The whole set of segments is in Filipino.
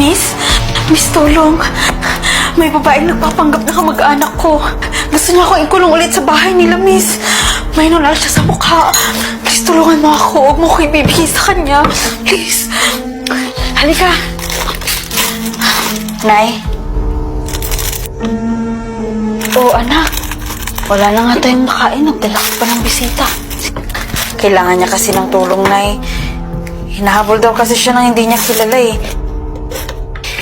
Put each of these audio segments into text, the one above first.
Miss? Miss, tulong. May babaeng nagpapanggap na kamag-anak ko. Gusto niya akong ikulong ulit sa bahay nila, Miss. May nunal siya sa mukha. Please, tulungan mo ako. Huwag mo ko ibibigay sa kanya. Please. Halika. Nay? Oo, anak. Wala na nga tayong makain. Nagdala ko pa ng bisita. Kailangan niya kasi ng tulong, Nay. Hinahabol daw kasi siya nang hindi niya kilala eh.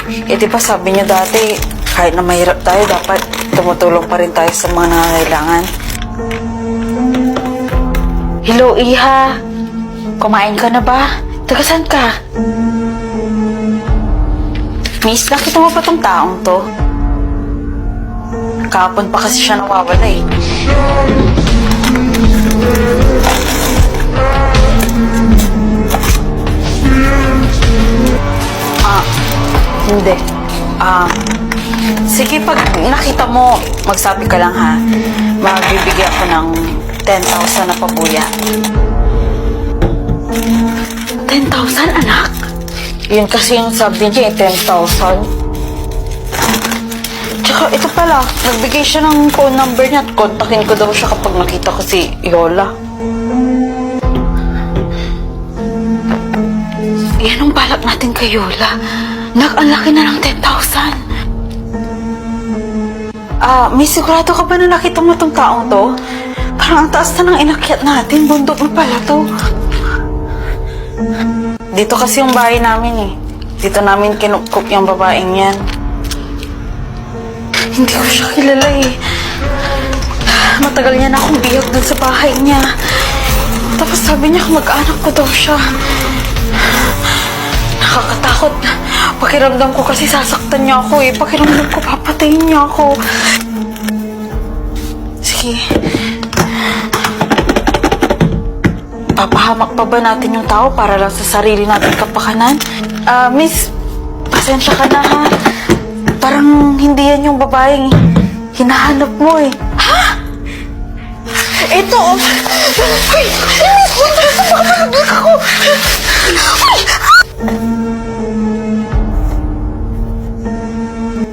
Eh di ba sabi niyo dati, kahit na mahirap tayo, dapat tumutulong pa rin tayo sa mga nangangailangan. Hello, Iha. Kumain ka na ba? Taga saan ka? Miss, nakita mo pa tong taong to? Kahapon pa kasi siya nawawala eh. Hindi. Sige, pag nakita mo, magsabi ka lang ha. Magbibigay ako ng 10,000 na pabuya. 10,000, anak? Yun kasi yung sabi niya, 10,000. Tsaka ito pala, nagbigay siya ng phone number niya at kontakin ko daw siya kapag nakita ko si Yola. Yan ang balak natin kay Yola. Ang laki na ng 10,000. Miss, sigurado ka ba na nakita mo tong taong to? Parang ang taas na ng inakyat natin. Bundok na pala to. Dito kasi yung bahay namin eh. Dito namin kinukup yung babaeng yan. Hindi ko siya kilala eh. Matagal niya na akong bihag dun sa bahay niya. Tapos sabi niya mag-anak ko daw siya. Nakakatakot. Pakiramdam ko kasi sasaktan niya ako eh. Pakiramdam ko papatayin niya ako. Sige. Papahamak pa ba natin yung tao para lang sa sarili natin kapakanan? Miss, pasensya ka na ha. Parang hindi yan yung babaeng hinahanap mo eh. Ha? Ito! Uy! Miss, punta sa pakamalaglag ako! Uy!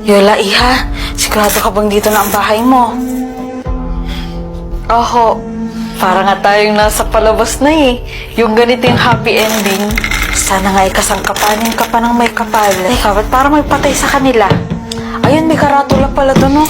Yola, Iha, sigurado ka bang dito na ang bahay mo? Oho, para nga tayong nasa palabas na eh. Yung ganito yung happy ending. Sana nga ikasangkapanin ka pa ng may kapal. Teka, ba't parang may patay sa kanila? Ayun, may karatula pala doon, no?